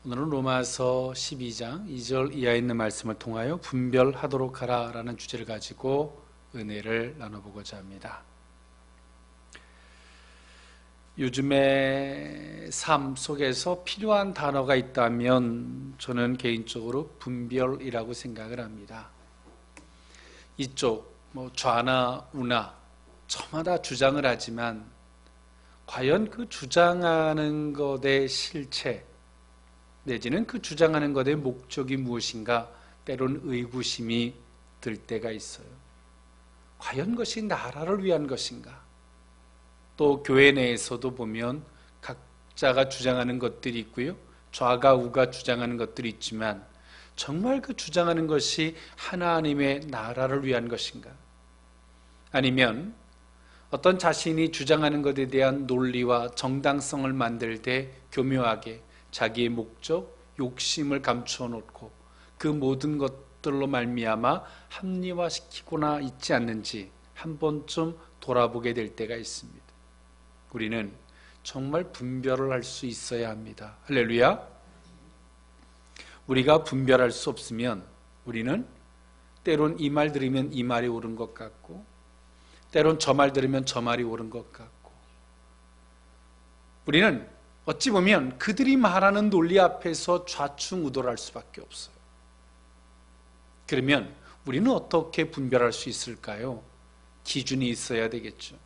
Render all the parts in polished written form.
오늘은 로마서 12장 2절 이하에 있는 말씀을 통하여 분별하도록 하라 라는 주제를 가지고 은혜를 나눠보고자 합니다. 요즘의 삶 속에서 필요한 단어가 있다면 저는 개인적으로 분별이라고 생각을 합니다. 이쪽 좌나 우나 저마다 주장을 하지만 과연 그 주장하는 것의 실체 내지는 그 주장하는 것의 목적이 무엇인가 때론 의구심이 들 때가 있어요. 과연 그것이 나라를 위한 것인가? 또 교회 내에서도 보면 각자가 주장하는 것들이 있고요. 좌가 우가 주장하는 것들이 있지만 정말 그 주장하는 것이 하나님의 나라를 위한 것인가? 아니면 어떤 자신이 주장하는 것에 대한 논리와 정당성을 만들 때 교묘하게 자기의 목적, 욕심을 감추어 놓고 그 모든 것들로 말미암아 합리화시키거나 있지 않는지 한 번쯤 돌아보게 될 때가 있습니다. 우리는 정말 분별을 할 수 있어야 합니다. 할렐루야. 우리가 분별할 수 없으면 우리는 때론 이 말 들으면 이 말이 옳은 것 같고 때론 저 말 들으면 저 말이 옳은 것 같고 우리는 어찌 보면 그들이 말하는 논리 앞에서 좌충우돌할 수밖에 없어요. 그러면 우리는 어떻게 분별할 수 있을까요? 기준이 있어야 되겠죠.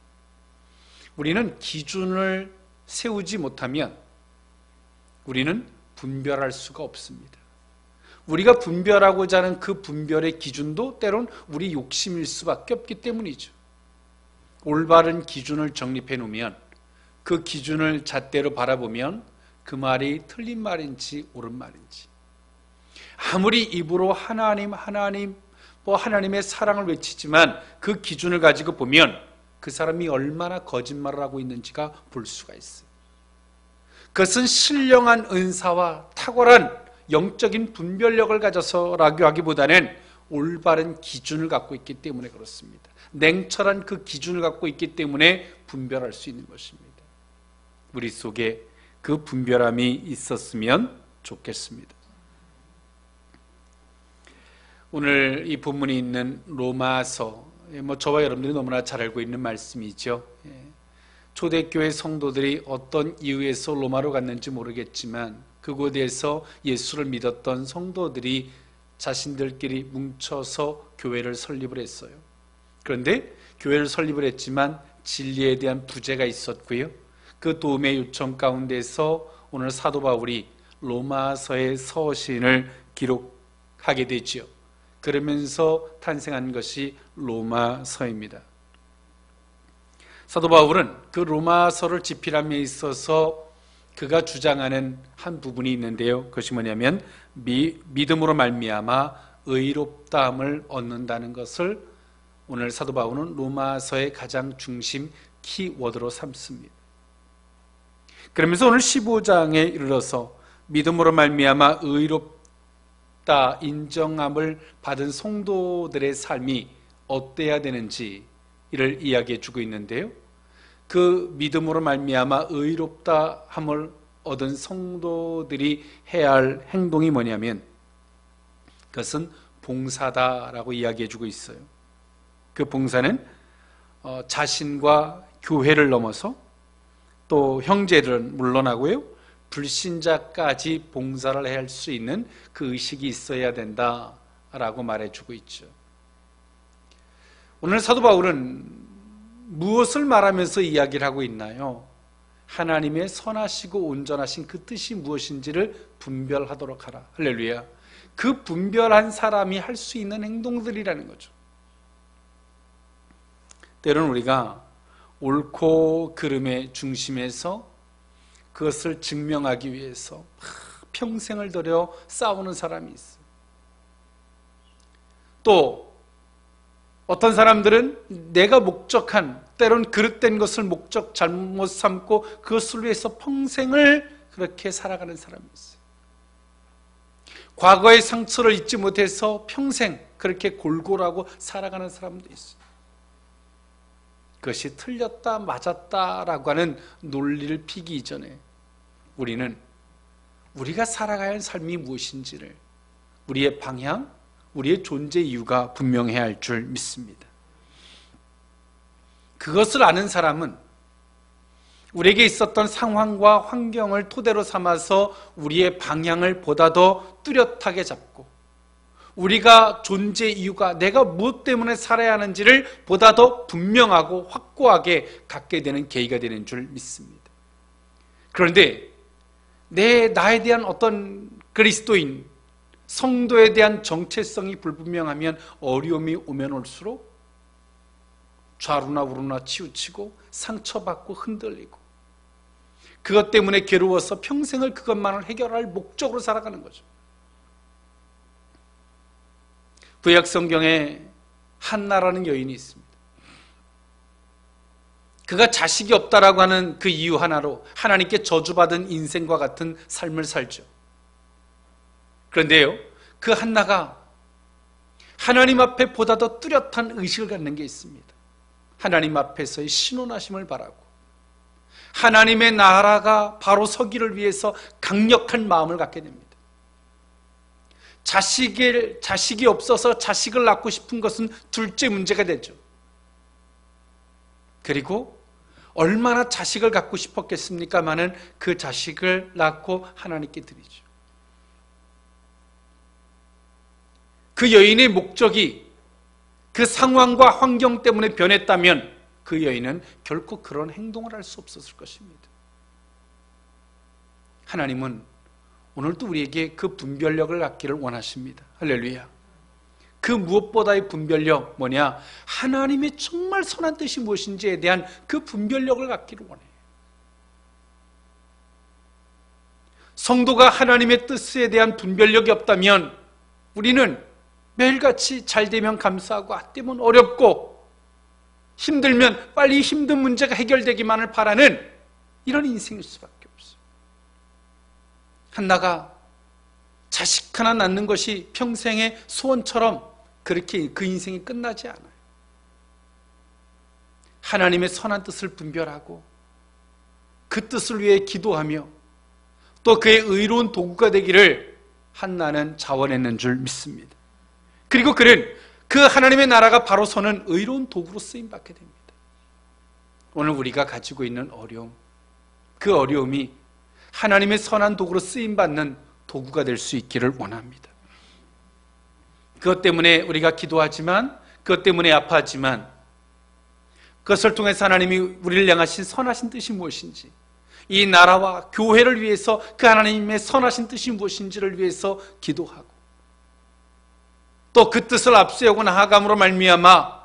우리는 기준을 세우지 못하면 우리는 분별할 수가 없습니다. 우리가 분별하고자 하는 그 분별의 기준도 때론 우리 욕심일 수밖에 없기 때문이죠. 올바른 기준을 정립해 놓으면 그 기준을 잣대로 바라보면 그 말이 틀린 말인지 옳은 말인지 아무리 입으로 하나님의 사랑을 외치지만 그 기준을 가지고 보면 그 사람이 얼마나 거짓말을 하고 있는지가 볼 수가 있어요. 그것은 신령한 은사와 탁월한 영적인 분별력을 가져서라고 하기보다는 올바른 기준을 갖고 있기 때문에 그렇습니다. 냉철한 그 기준을 갖고 있기 때문에 분별할 수 있는 것입니다. 우리 속에 그 분별함이 있었으면 좋겠습니다. 오늘 이 본문이 있는 로마서, 저와 여러분들이 너무나 잘 알고 있는 말씀이죠. 초대교회 성도들이 어떤 이유에서 로마로 갔는지 모르겠지만 그곳에서 예수를 믿었던 성도들이 자신들끼리 뭉쳐서 교회를 설립을 했어요. 그런데 교회를 설립을 했지만 진리에 대한 부재가 있었고요. 그 도움의 요청 가운데서 오늘 사도 바울이 로마서의 서신을 기록하게 되지요. 그러면서 탄생한 것이 로마서입니다. 사도 바울은 그 로마서를 집필함에 있어서 그가 주장하는 한 부분이 있는데요. 그것이 뭐냐면 믿음으로 말미암아 의롭다함을 얻는다는 것을 오늘 사도 바울은 로마서의 가장 중심 키워드로 삼습니다. 그러면서 오늘 15장에 이르러서 믿음으로 말미암아 의롭다 인정함을 받은 성도들의 삶이 어때야 되는지 이를 이야기해 주고 있는데요. 그 믿음으로 말미암아 의롭다함을 얻은 성도들이 해야 할 행동이 뭐냐면 그것은 봉사다라고 이야기해 주고 있어요. 그 봉사는 자신과 교회를 넘어서 또 형제들은 물론하고요. 불신자까지 봉사를 해야 할 수 있는 그 의식이 있어야 된다라고 말해주고 있죠. 오늘 사도 바울은 무엇을 말하면서 이야기를 하고 있나요? 하나님의 선하시고 온전하신 그 뜻이 무엇인지를 분별하도록 하라. 할렐루야. 그 분별한 사람이 할 수 있는 행동들이라는 거죠. 때로는 우리가 옳고 그름의 중심에서 그것을 증명하기 위해서 평생을 들여 싸우는 사람이 있어요. 또 어떤 사람들은 내가 목적한 때론 그릇된 것을 목적 잘못 삼고 그것을 위해서 평생을 그렇게 살아가는 사람이 있어요. 과거의 상처를 잊지 못해서 평생 그렇게 골골하고 살아가는 사람도 있어요. 그것이 틀렸다 맞았다라고 하는 논리를 피기 이전에 우리는 우리가 살아가야 할 삶이 무엇인지를, 우리의 방향, 우리의 존재 이유가 분명해야 할 줄 믿습니다. 그것을 아는 사람은 우리에게 있었던 상황과 환경을 토대로 삼아서 우리의 방향을 보다 더 뚜렷하게 잡고, 우리가 존재 이유가 내가 무엇 때문에 살아야 하는지를 보다 더 분명하고 확고하게 갖게 되는 계기가 되는 줄 믿습니다. 그런데 나에 대한 어떤 그리스도인, 성도에 대한 정체성이 불분명하면 어려움이 오면 올수록 좌루나 우루나 치우치고 상처받고 흔들리고, 그것 때문에 괴로워서 평생을 그것만을 해결할 목적으로 살아가는 거죠. 구약 성경에 한나라는 여인이 있습니다. 그가 자식이 없다라고 하는 그 이유 하나로 하나님께 저주받은 인생과 같은 삶을 살죠. 그런데요, 그 한나가 하나님 앞에 보다 더 뚜렷한 의식을 갖는 게 있습니다. 하나님 앞에서의 신원하심을 바라고, 하나님의 나라가 바로 서기를 위해서 강력한 마음을 갖게 됩니다. 자식이 없어서 자식을 낳고 싶은 것은 둘째 문제가 되죠. 그리고 얼마나 자식을 갖고 싶었겠습니까마는 그 자식을 낳고 하나님께 드리죠. 그 여인의 목적이 그 상황과 환경 때문에 변했다면 그 여인은 결코 그런 행동을 할 수 없었을 것입니다. 하나님은 오늘도 우리에게 그 분별력을 갖기를 원하십니다. 할렐루야. 그 무엇보다의 분별력 뭐냐? 하나님의 정말 선한 뜻이 무엇인지에 대한 그 분별력을 갖기를 원해요. 성도가 하나님의 뜻에 대한 분별력이 없다면 우리는 매일같이 잘 되면 감사하고 안 되면 어렵고 힘들면 빨리 힘든 문제가 해결되기만을 바라는 이런 인생일 수밖에 없어요. 한나가 자식 하나 낳는 것이 평생의 소원처럼 그렇게 그 인생이 끝나지 않아요. 하나님의 선한 뜻을 분별하고 그 뜻을 위해 기도하며 또 그의 의로운 도구가 되기를 한나는 자원했는 줄 믿습니다. 그리고 그는 그 하나님의 나라가 바로 서는 의로운 도구로 쓰임받게 됩니다. 오늘 우리가 가지고 있는 어려움, 그 어려움이 하나님의 선한 도구로 쓰임받는 도구가 될 수 있기를 원합니다. 그것 때문에 우리가 기도하지만, 그것 때문에 아파하지만, 그것을 통해서 하나님이 우리를 향하신 선하신 뜻이 무엇인지, 이 나라와 교회를 위해서 그 하나님의 선하신 뜻이 무엇인지를 위해서 기도하고, 또 그 뜻을 앞세우고 나아감으로 말미암아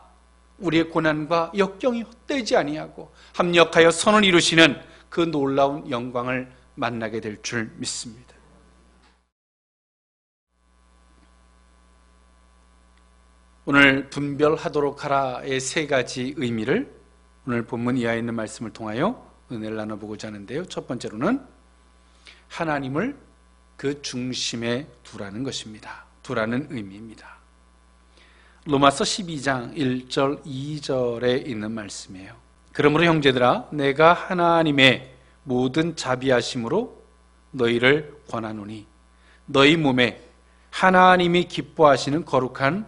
우리의 고난과 역경이 헛되지 아니하고 합력하여 선을 이루시는 그 놀라운 영광을 만나게 될 줄 믿습니다. 오늘 분별하도록 하라의 세 가지 의미를 오늘 본문 이하에 있는 말씀을 통하여 은혜를 나눠보고자 하는데요. 첫 번째로는 하나님을 그 중심에 두라는 것입니다. 두라는 의미입니다. 로마서 12장 1절 2절에 있는 말씀이에요. 그러므로 형제들아, 내가 하나님의 모든 자비하심으로 너희를 권하노니 너희 몸에 하나님이 기뻐하시는 거룩한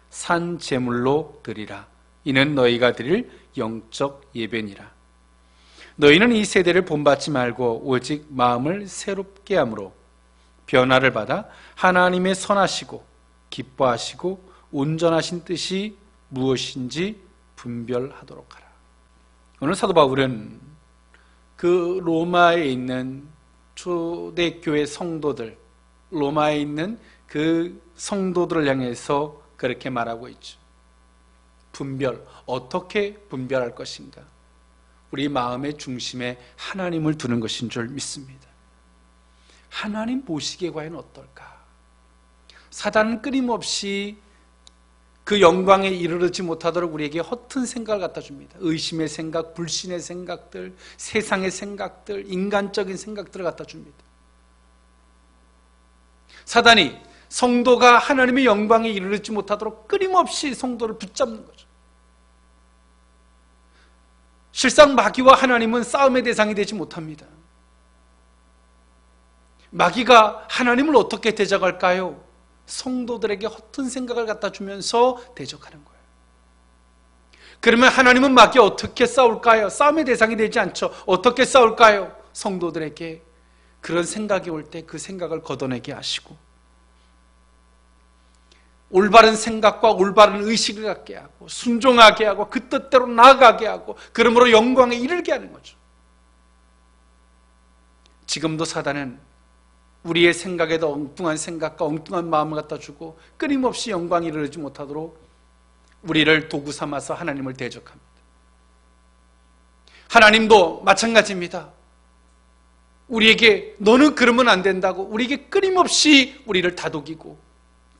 산 제물로 드리라. 이는 너희가 드릴 영적 예배니라. 너희는 이 세대를 본받지 말고 오직 마음을 새롭게 함으로 변화를 받아 하나님의 선하시고 기뻐하시고 온전하신 뜻이 무엇인지 분별하도록 하라. 오늘 사도 바울은 그 로마에 있는 초대교회 성도들, 로마에 있는 그 성도들을 향해서 그렇게 말하고 있죠. 분별, 어떻게 분별할 것인가? 우리 마음의 중심에 하나님을 두는 것인 줄 믿습니다. 하나님 보시기에 과연 어떨까? 사단은 끊임없이 그 영광에 이르르지 못하도록 우리에게 허튼 생각을 갖다 줍니다. 의심의 생각, 불신의 생각들, 세상의 생각들, 인간적인 생각들을 갖다 줍니다. 사단이 성도가 하나님의 영광에 이르르지 못하도록 끊임없이 성도를 붙잡는 거죠. 실상 마귀와 하나님은 싸움의 대상이 되지 못합니다. 마귀가 하나님을 어떻게 대적할까요? 성도들에게 허튼 생각을 갖다 주면서 대적하는 거예요. 그러면 하나님은 마귀와 어떻게 싸울까요? 싸움의 대상이 되지 않죠. 어떻게 싸울까요? 성도들에게 그런 생각이 올 때 그 생각을 걷어내게 하시고 올바른 생각과 올바른 의식을 갖게 하고 순종하게 하고 그 뜻대로 나아가게 하고 그러므로 영광에 이르게 하는 거죠. 지금도 사단은 우리의 생각에도 엉뚱한 생각과 엉뚱한 마음을 갖다 주고 끊임없이 영광에 이르지 못하도록 우리를 도구 삼아서 하나님을 대적합니다. 하나님도 마찬가지입니다. 우리에게 너는 그러면 안 된다고 우리에게 끊임없이 우리를 다독이고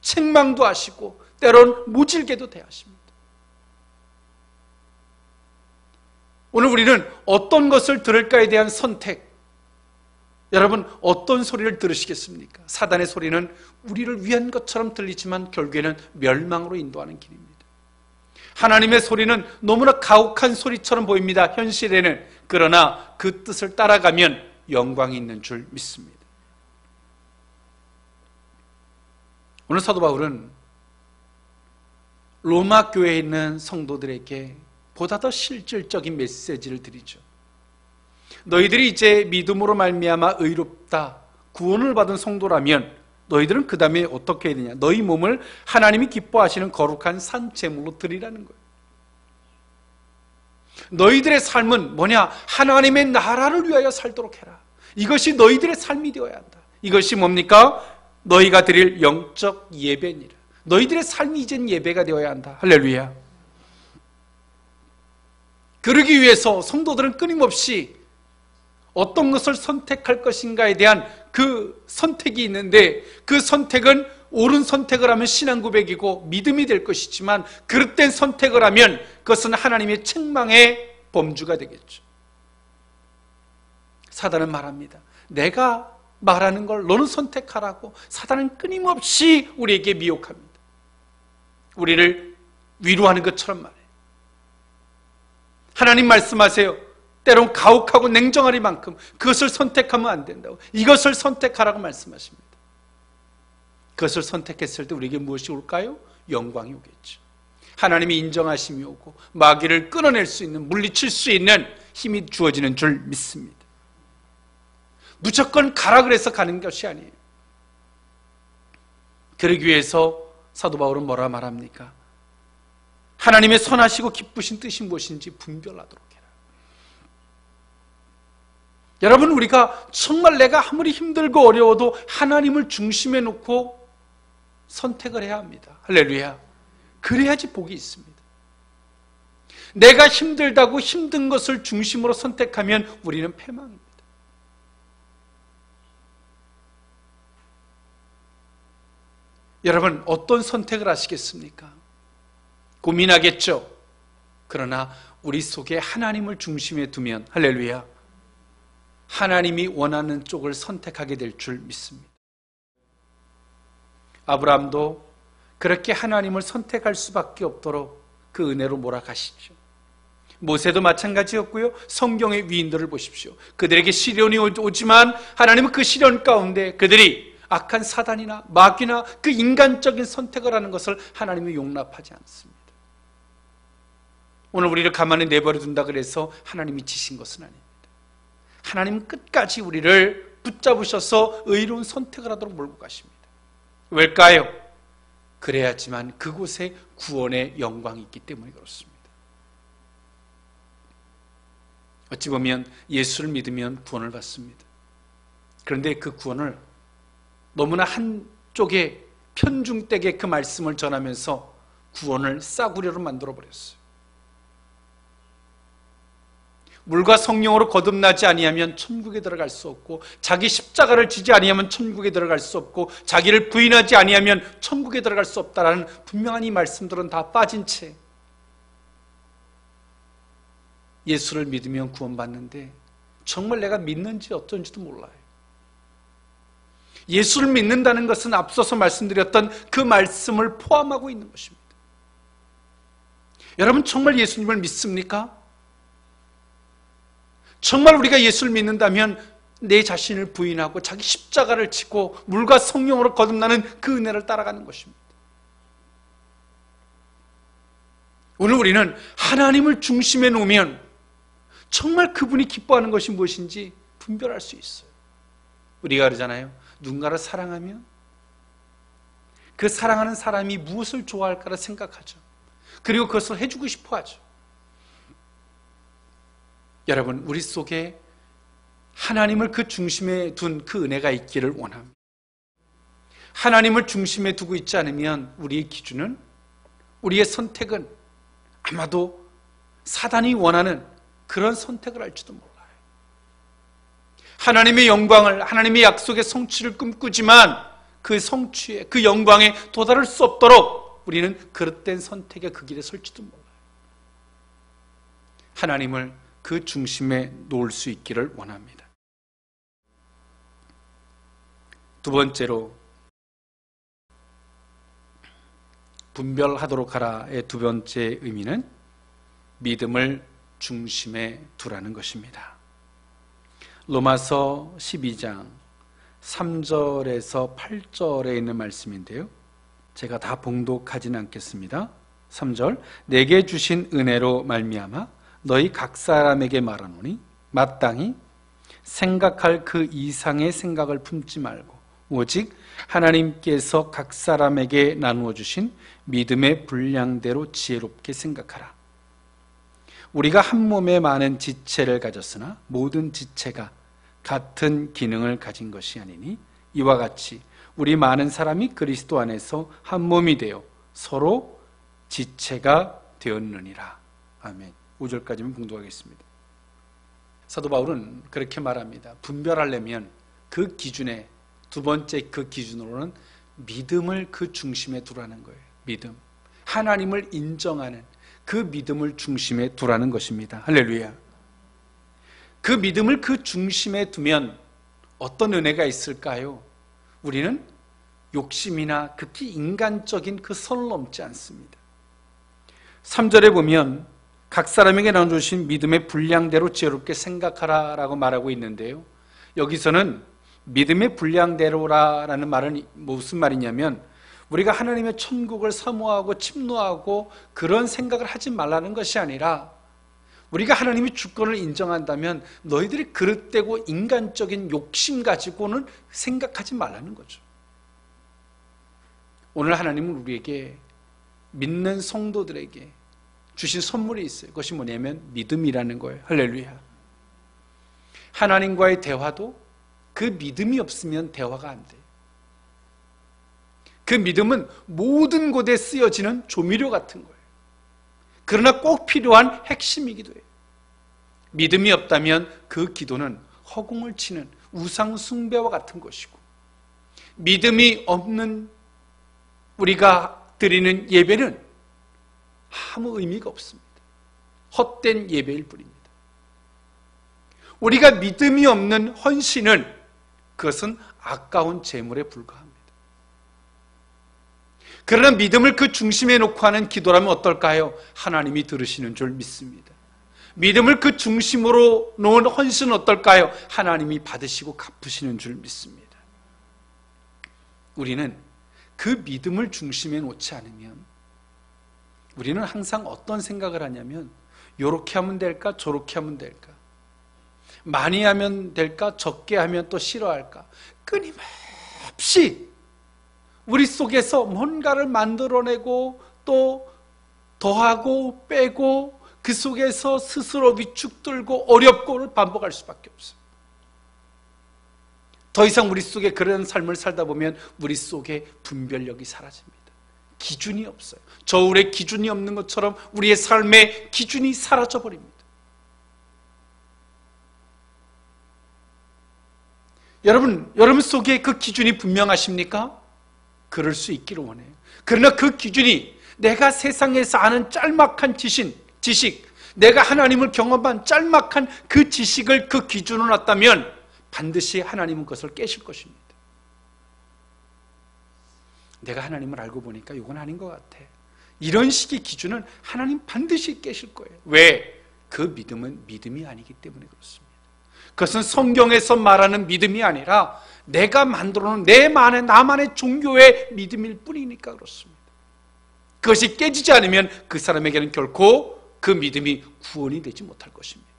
책망도 하시고 때론 모질게도 대하십니다. 오늘 우리는 어떤 것을 들을까에 대한 선택, 여러분 어떤 소리를 들으시겠습니까? 사단의 소리는 우리를 위한 것처럼 들리지만 결국에는 멸망으로 인도하는 길입니다. 하나님의 소리는 너무나 가혹한 소리처럼 보입니다. 현실에는. 그러나 그 뜻을 따라가면 영광이 있는 줄 믿습니다. 오늘 사도 바울은 로마 교회에 있는 성도들에게 보다 더 실질적인 메시지를 드리죠. 너희들이 이제 믿음으로 말미암아 의롭다, 구원을 받은 성도라면 너희들은 그 다음에 어떻게 해야 되냐? 너희 몸을 하나님이 기뻐하시는 거룩한 산 제물로 드리라는 거예요. 너희들의 삶은 뭐냐? 하나님의 나라를 위하여 살도록 해라. 이것이 너희들의 삶이 되어야 한다. 이것이 뭡니까? 너희가 드릴 영적 예배니라. 너희들의 삶이 이젠 예배가 되어야 한다. 할렐루야. 그러기 위해서 성도들은 끊임없이 어떤 것을 선택할 것인가에 대한 그 선택이 있는데 그 선택은 옳은 선택을 하면 신앙 고백이고 믿음이 될 것이지만 그릇된 선택을 하면 그것은 하나님의 책망의 범주가 되겠죠. 사단은 말합니다. 내가 말하는 걸 너는 선택하라고. 사단은 끊임없이 우리에게 미혹합니다. 우리를 위로하는 것처럼 말해요. 하나님 말씀하세요. 때론 가혹하고 냉정하리만큼 그것을 선택하면 안 된다고. 이것을 선택하라고 말씀하십니다. 그것을 선택했을 때 우리에게 무엇이 올까요? 영광이 오겠죠. 하나님이 인정하심이 오고 마귀를 끊어낼 수 있는, 물리칠 수 있는 힘이 주어지는 줄 믿습니다. 무조건 가라 그래서 가는 것이 아니에요. 그러기 위해서 사도 바울은 뭐라 말합니까? 하나님의 선하시고 기쁘신 뜻이 무엇인지 분별하도록 해라. 여러분, 우리가 정말 내가 아무리 힘들고 어려워도 하나님을 중심에 놓고 선택을 해야 합니다. 할렐루야. 그래야지 복이 있습니다. 내가 힘들다고 힘든 것을 중심으로 선택하면 우리는 패망입니다. 여러분, 어떤 선택을 하시겠습니까? 고민하겠죠. 그러나 우리 속에 하나님을 중심에 두면, 할렐루야, 하나님이 원하는 쪽을 선택하게 될 줄 믿습니다. 아브라함도 그렇게 하나님을 선택할 수밖에 없도록 그 은혜로 몰아가시죠. 모세도 마찬가지였고요. 성경의 위인들을 보십시오. 그들에게 시련이 오지만 하나님은 그 시련 가운데 그들이 악한 사단이나 마귀나 그 인간적인 선택을 하는 것을 하나님이 용납하지 않습니다. 오늘 우리를 가만히 내버려 둔다 그래서 하나님이 지신 것은 아닙니다. 하나님은 끝까지 우리를 붙잡으셔서 의로운 선택을 하도록 몰고 가십니다. 왜일까요? 그래야지만 그곳에 구원의 영광이 있기 때문에 그렇습니다. 어찌 보면 예수를 믿으면 구원을 받습니다. 그런데 그 구원을 너무나 한쪽에 편중되게 그 말씀을 전하면서 구원을 싸구려로 만들어버렸어요. 물과 성령으로 거듭나지 아니하면 천국에 들어갈 수 없고, 자기 십자가를 지지 아니하면 천국에 들어갈 수 없고, 자기를 부인하지 아니하면 천국에 들어갈 수 없다라는 분명한 이 말씀들은 다 빠진 채 예수를 믿으면 구원받는데 정말 내가 믿는지 어쩐지도 몰라요. 예수를 믿는다는 것은 앞서서 말씀드렸던 그 말씀을 포함하고 있는 것입니다. 여러분, 정말 예수님을 믿습니까? 정말 우리가 예수를 믿는다면 내 자신을 부인하고 자기 십자가를 지고 물과 성령으로 거듭나는 그 은혜를 따라가는 것입니다. 오늘 우리는 하나님을 중심에 놓으면 정말 그분이 기뻐하는 것이 무엇인지 분별할 수 있어요. 우리가 그러잖아요. 누군가를 사랑하면 그 사랑하는 사람이 무엇을 좋아할까를 생각하죠. 그리고 그것을 해주고 싶어 하죠. 여러분, 우리 속에 하나님을 그 중심에 둔 그 은혜가 있기를 원합니다. 하나님을 중심에 두고 있지 않으면 우리의 기준은, 우리의 선택은 아마도 사단이 원하는 그런 선택을 할지도 몰라요. 하나님의 영광을, 하나님의 약속의 성취를 꿈꾸지만 그 성취에, 그 영광에 도달할 수 없도록 우리는 그릇된 선택의 그 길에 설지도 몰라요. 하나님을 그 중심에 놓을 수 있기를 원합니다. 두 번째로, 분별하도록 하라의 두 번째 의미는 믿음을 중심에 두라는 것입니다. 로마서 12장 3절에서 8절에 있는 말씀인데요, 제가 다 봉독하지는 않겠습니다. 3절, 내게 주신 은혜로 말미암아 너희 각 사람에게 말하노니 마땅히 생각할 그 이상의 생각을 품지 말고 오직 하나님께서 각 사람에게 나누어 주신 믿음의 분량대로 지혜롭게 생각하라. 우리가 한 몸에 많은 지체를 가졌으나 모든 지체가 같은 기능을 가진 것이 아니니 이와 같이 우리 많은 사람이 그리스도 안에서 한 몸이 되어 서로 지체가 되었느니라. 아멘. 5절까지만 봉독하겠습니다. 사도 바울은 그렇게 말합니다. 분별하려면 그 기준에, 두 번째 그 기준으로는 믿음을 그 중심에 두라는 거예요. 믿음, 하나님을 인정하는 그 믿음을 중심에 두라는 것입니다. 할렐루야. 그 믿음을 그 중심에 두면 어떤 은혜가 있을까요? 우리는 욕심이나 극히 인간적인 그 선을 넘지 않습니다. 3절에 보면 각 사람에게 나눠주신 믿음의 분량대로 지혜롭게 생각하라 라고 말하고 있는데요, 여기서는 믿음의 분량대로라는 말은 무슨 말이냐면 우리가 하나님의 천국을 사모하고 침노하고 그런 생각을 하지 말라는 것이 아니라, 우리가 하나님의 주권을 인정한다면 너희들이 그릇되고 인간적인 욕심 가지고는 생각하지 말라는 거죠. 오늘 하나님은 우리에게, 믿는 성도들에게 주신 선물이 있어요. 그것이 뭐냐면 믿음이라는 거예요. 할렐루야. 하나님과의 대화도 그 믿음이 없으면 대화가 안 돼요. 그 믿음은 모든 곳에 쓰여지는 조미료 같은 거예요. 그러나 꼭 필요한 핵심이기도 해요. 믿음이 없다면 그 기도는 허공을 치는 우상 숭배와 같은 것이고, 믿음이 없는 우리가 드리는 예배는 아무 의미가 없습니다. 헛된 예배일 뿐입니다. 우리가 믿음이 없는 헌신은 그것은 아까운 재물에 불과합니다. 그러나 믿음을 그 중심에 놓고 하는 기도라면 어떨까요? 하나님이 들으시는 줄 믿습니다. 믿음을 그 중심으로 놓은 헌신은 어떨까요? 하나님이 받으시고 갚으시는 줄 믿습니다. 우리는 그 믿음을 중심에 놓지 않으면 우리는 항상 어떤 생각을 하냐면, 요렇게 하면 될까 저렇게 하면 될까, 많이 하면 될까 적게 하면 또 싫어할까, 끊임없이 우리 속에서 뭔가를 만들어내고 또 더하고 빼고 그 속에서 스스로 위축들고 어렵고를 반복할 수밖에 없어요. 더 이상 우리 속에 그런 삶을 살다 보면 우리 속에 분별력이 사라집니다. 기준이 없어요. 저울에 기준이 없는 것처럼 우리의 삶의 기준이 사라져버립니다. 여러분 속에 그 기준이 분명하십니까? 그럴 수 있기를 원해요. 그러나 그 기준이 내가 세상에서 아는 짤막한 지식, 내가 하나님을 경험한 짤막한 그 지식을 그 기준으로 놨다면 반드시 하나님은 그것을 깨실 것입니다. 내가 하나님을 알고 보니까 이건 아닌 것 같아, 이런 식의 기준은 하나님 반드시 깨실 거예요. 왜? 그 믿음은 믿음이 아니기 때문에 그렇습니다. 그것은 성경에서 말하는 믿음이 아니라 내가 만들어 놓은 나만의 종교의 믿음일 뿐이니까 그렇습니다. 그것이 깨지지 않으면 그 사람에게는 결코 그 믿음이 구원이 되지 못할 것입니다.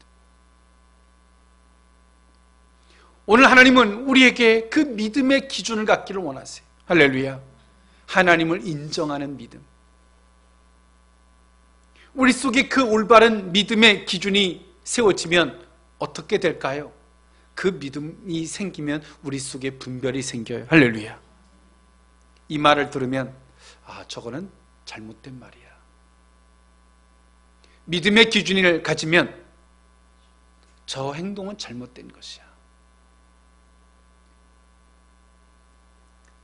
오늘 하나님은 우리에게 그 믿음의 기준을 갖기를 원하세요. 할렐루야. 하나님을 인정하는 믿음. 우리 속에 그 올바른 믿음의 기준이 세워지면 어떻게 될까요? 그 믿음이 생기면 우리 속에 분별이 생겨요. 할렐루야. 이 말을 들으면 저거는 잘못된 말이야. 믿음의 기준을 가지면 저 행동은 잘못된 것이야.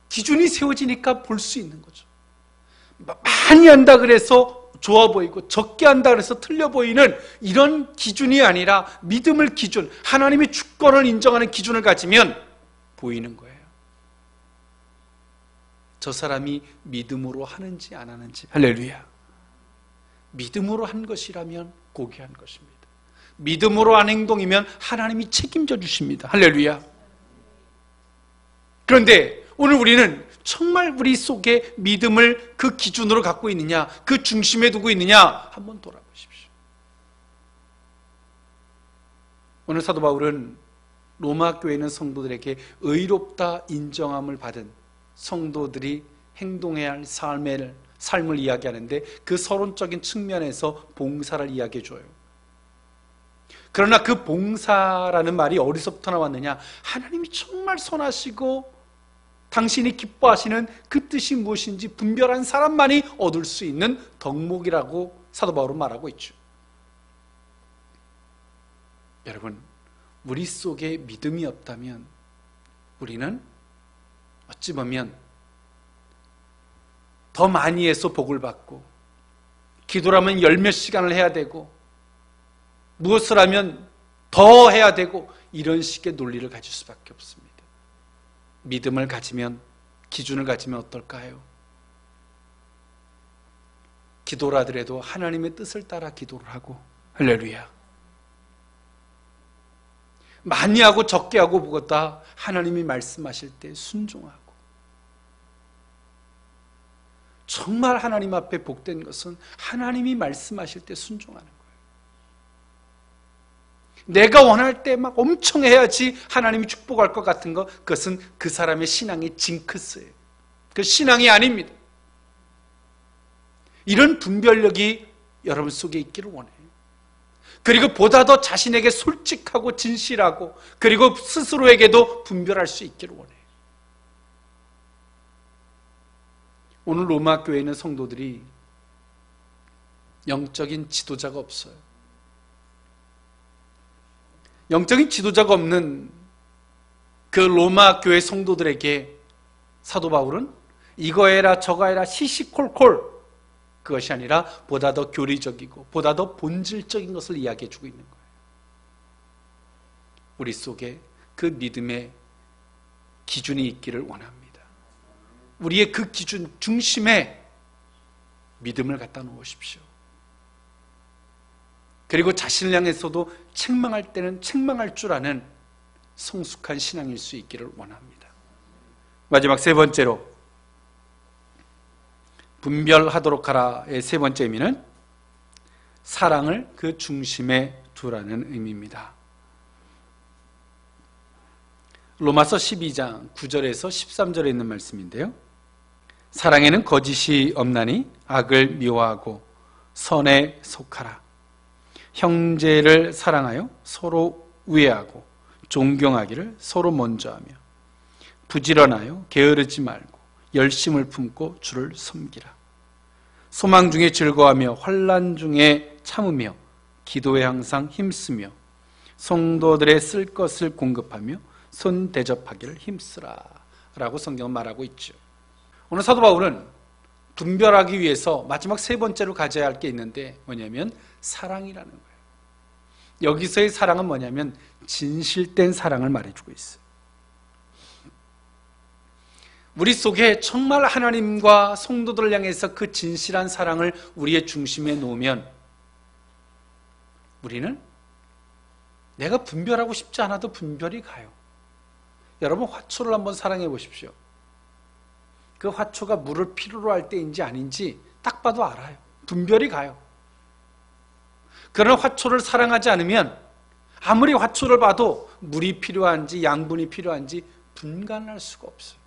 기준이 세워지니까 볼 수 있는 거죠. 많이 한다 그래서 좋아 보이고 적게 한다 그래서 틀려 보이는 이런 기준이 아니라 믿음을 기준, 하나님의 주권을 인정하는 기준을 가지면 보이는 거예요. 저 사람이 믿음으로 하는지 안 하는지. 할렐루야. 믿음으로 한 것이라면 고귀한 것입니다. 믿음으로 한 행동이면 하나님이 책임져 주십니다. 할렐루야. 그런데 오늘 우리는 정말 우리 속에 믿음을 그 기준으로 갖고 있느냐, 그 중심에 두고 있느냐 한번 돌아보십시오. 오늘 사도 바울은 로마 교회에 있는 성도들에게 의롭다 인정함을 받은 성도들이 행동해야 할 삶을 이야기하는데 그 서론적인 측면에서 봉사를 이야기해 줘요. 그러나 그 봉사라는 말이 어디서부터 나왔느냐? 하나님이 정말 선하시고 당신이 기뻐하시는 그 뜻이 무엇인지 분별한 사람만이 얻을 수 있는 덕목이라고 사도 바울은 말하고 있죠. 여러분, 우리 속에 믿음이 없다면 우리는 어찌 보면 더 많이 해서 복을 받고, 기도라면 열 몇 시간을 해야 되고, 무엇을 하면 더 해야 되고, 이런 식의 논리를 가질 수밖에 없습니다. 믿음을 가지면, 기준을 가지면 어떨까요? 기도를 하더라도 하나님의 뜻을 따라 기도를 하고, 할렐루야. 많이 하고 적게 하고 보다 하나님이 말씀하실 때 순종하고, 정말 하나님 앞에 복된 것은 하나님이 말씀하실 때 순종하는 거예요. 내가 원할 때 막 엄청 해야지 하나님이 축복할 것 같은 거, 그것은 그 사람의 신앙의 징크스예요. 그 신앙이 아닙니다. 이런 분별력이 여러분 속에 있기를 원해요. 그리고 보다 더 자신에게 솔직하고 진실하고, 그리고 스스로에게도 분별할 수 있기를 원해요. 오늘 로마 교회에 있는 성도들이 영적인 지도자가 없어요. 영적인 지도자가 없는 그 로마 교회 성도들에게 사도 바울은 이거 해라 저거 해라 시시콜콜, 그것이 아니라 보다 더 교리적이고 보다 더 본질적인 것을 이야기해 주고 있는 거예요. 우리 속에 그 믿음의 기준이 있기를 원합니다. 우리의 그 기준 중심에 믿음을 갖다 놓으십시오. 그리고 자신을 향해서도 책망할 때는 책망할 줄 아는 성숙한 신앙일 수 있기를 원합니다. 마지막 세 번째로, 분별하도록 하라의 세 번째 의미는 사랑을 그 중심에 두라는 의미입니다. 로마서 12장 9절에서 13절에 있는 말씀인데요, 사랑에는 거짓이 없나니 악을 미워하고 선에 속하라. 형제를 사랑하여 서로 우애하고 존경하기를 서로 먼저 하며 부지런하여 게으르지 말고 열심을 품고 주를 섬기라. 소망 중에 즐거워하며 환난 중에 참으며 기도에 항상 힘쓰며 성도들의 쓸 것을 공급하며 손 대접하기를 힘쓰라 라고 성경은 말하고 있죠. 오늘 사도 바울은 분별하기 위해서 마지막 세 번째로 가져야 할 게 있는데 뭐냐면 사랑이라는 거예요. 여기서의 사랑은 뭐냐면 진실된 사랑을 말해주고 있어요. 우리 속에 정말 하나님과 성도들을 향해서 그 진실한 사랑을 우리의 중심에 놓으면 우리는 내가 분별하고 싶지 않아도 분별이 가요. 여러분, 화초를 한번 사랑해 보십시오. 그 화초가 물을 필요로 할 때인지 아닌지 딱 봐도 알아요. 분별이 가요. 그러나 화초를 사랑하지 않으면 아무리 화초를 봐도 물이 필요한지 양분이 필요한지 분간할 수가 없어요.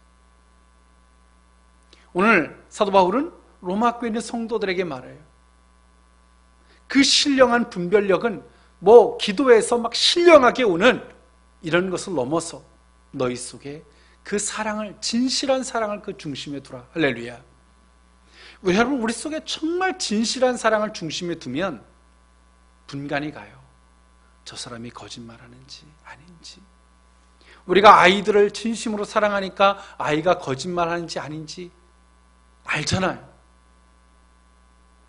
오늘 사도 바울은 로마 교회 있는 성도들에게 말해요. 그 신령한 분별력은 뭐 기도에서 막 신령하게 오는 이런 것을 넘어서 너희 속에 그 사랑을, 진실한 사랑을 그 중심에 두라. 할렐루야. 여러분, 우리 속에 정말 진실한 사랑을 중심에 두면 분간이 가요. 저 사람이 거짓말하는지 아닌지, 우리가 아이들을 진심으로 사랑하니까 아이가 거짓말하는지 아닌지 알잖아요.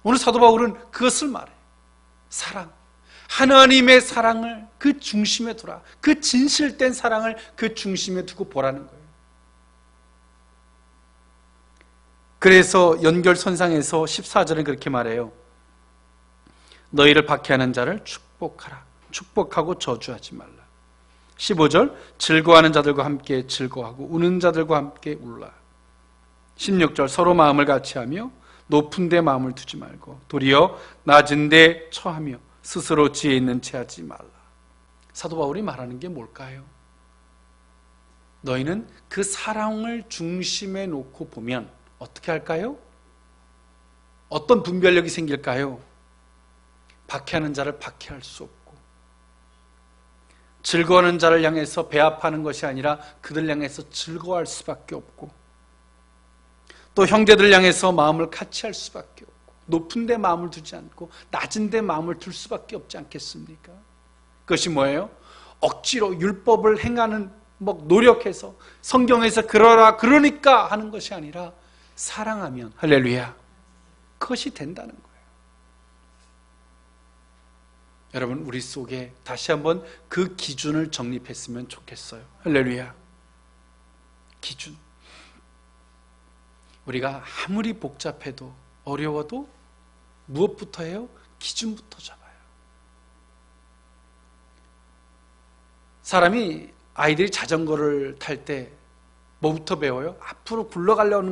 오늘 사도 바울은 그것을 말해요. 사랑, 하나님의 사랑을 그 중심에 두라. 그 진실된 사랑을 그 중심에 두고 보라는 거예요. 그래서 연결선상에서 14절에 그렇게 말해요. 너희를 박해하는 자를 축복하라. 축복하고 저주하지 말라. 15절, 즐거워하는 자들과 함께 즐거워하고 우는 자들과 함께 울라. 16절, 서로 마음을 같이하며 높은 데 마음을 두지 말고 도리어 낮은 데 처하며 스스로 지혜 있는 채 하지 말라. 사도 바울이 말하는 게 뭘까요? 너희는 그 사랑을 중심에 놓고 보면 어떻게 할까요? 어떤 분별력이 생길까요? 박해하는 자를 박해할 수 없고, 즐거워하는 자를 향해서 배합하는 것이 아니라 그들 향해서 즐거워할 수밖에 없고, 또 형제들 향해서 마음을 같이 할 수밖에 없고, 높은 데 마음을 두지 않고 낮은 데 마음을 둘 수밖에 없지 않겠습니까? 그것이 뭐예요? 억지로 율법을 행하는, 노력해서 성경에서 그러라 그러니까 하는 것이 아니라 사랑하면, 할렐루야, 그것이 된다는 거예요. 여러분, 우리 속에 다시 한번 그 기준을 정립했으면 좋겠어요. 할렐루야. 기준. 우리가 아무리 복잡해도 어려워도 무엇부터 해요? 기준부터 잡아요. 사람이, 아이들이 자전거를 탈 때 뭐부터 배워요? 앞으로 굴러가려는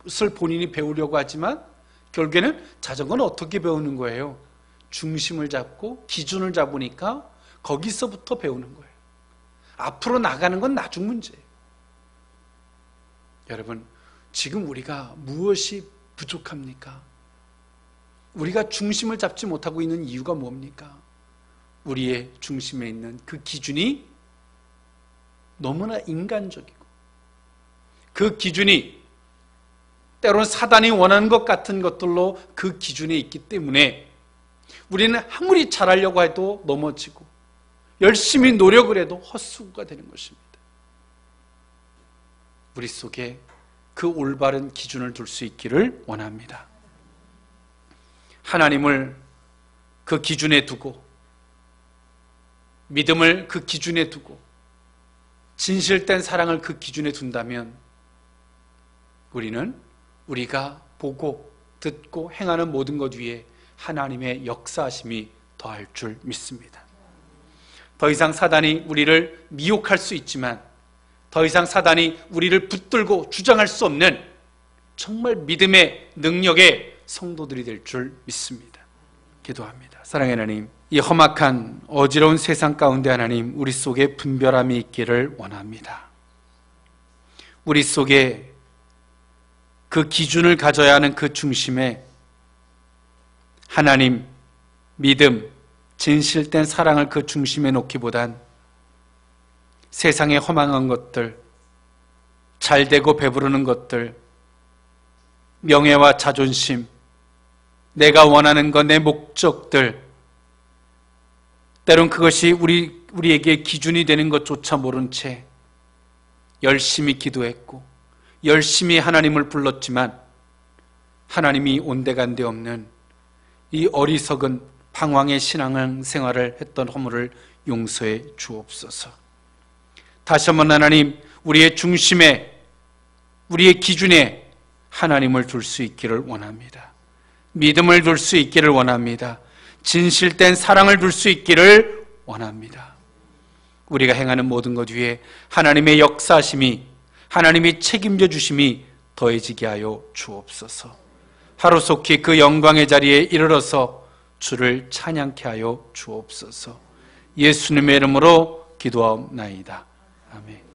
것을 본인이 배우려고 하지만 결국에는 자전거는 어떻게 배우는 거예요? 중심을 잡고 기준을 잡으니까 거기서부터 배우는 거예요. 앞으로 나가는 건 나중 문제예요. 여러분, 지금 우리가 무엇이 부족합니까? 우리가 중심을 잡지 못하고 있는 이유가 뭡니까? 우리의 중심에 있는 그 기준이 너무나 인간적이고, 그 기준이 때로는 사단이 원하는 것 같은 것들로 그 기준에 있기 때문에 우리는 아무리 잘하려고 해도 넘어지고 열심히 노력을 해도 헛수고가 되는 것입니다. 우리 속에 그 올바른 기준을 둘 수 있기를 원합니다. 하나님을 그 기준에 두고, 믿음을 그 기준에 두고, 진실된 사랑을 그 기준에 둔다면 우리는 우리가 보고 듣고 행하는 모든 것 위에 하나님의 역사하심이 더할 줄 믿습니다. 더 이상 사단이 우리를 미혹할 수 있지만 더 이상 사단이 우리를 붙들고 주장할 수 없는 정말 믿음의 능력의 성도들이 될 줄 믿습니다. 기도합니다. 사랑의 하나님, 이 험악한 어지러운 세상 가운데 하나님, 우리 속에 분별함이 있기를 원합니다. 우리 속에 그 기준을 가져야 하는 그 중심에 하나님, 믿음, 진실된 사랑을 그 중심에 놓기보단 세상의 허망한 것들, 잘되고 배부르는 것들, 명예와 자존심, 내가 원하는 것, 내 목적들, 때론 그것이 우리에게 기준이 되는 것조차 모른 채 열심히 기도했고 열심히 하나님을 불렀지만 하나님이 온데간데 없는 이 어리석은 방황의 신앙생활을 했던 허물을 용서해 주옵소서. 다시 한번 하나님, 우리의 중심에, 우리의 기준에 하나님을 둘 수 있기를 원합니다. 믿음을 둘 수 있기를 원합니다. 진실된 사랑을 둘 수 있기를 원합니다. 우리가 행하는 모든 것 위에 하나님의 역사심이, 하나님이 책임져 주심이 더해지게 하여 주옵소서. 하루속히 그 영광의 자리에 이르러서 주를 찬양케 하여 주옵소서. 예수님의 이름으로 기도하옵나이다. 아멘.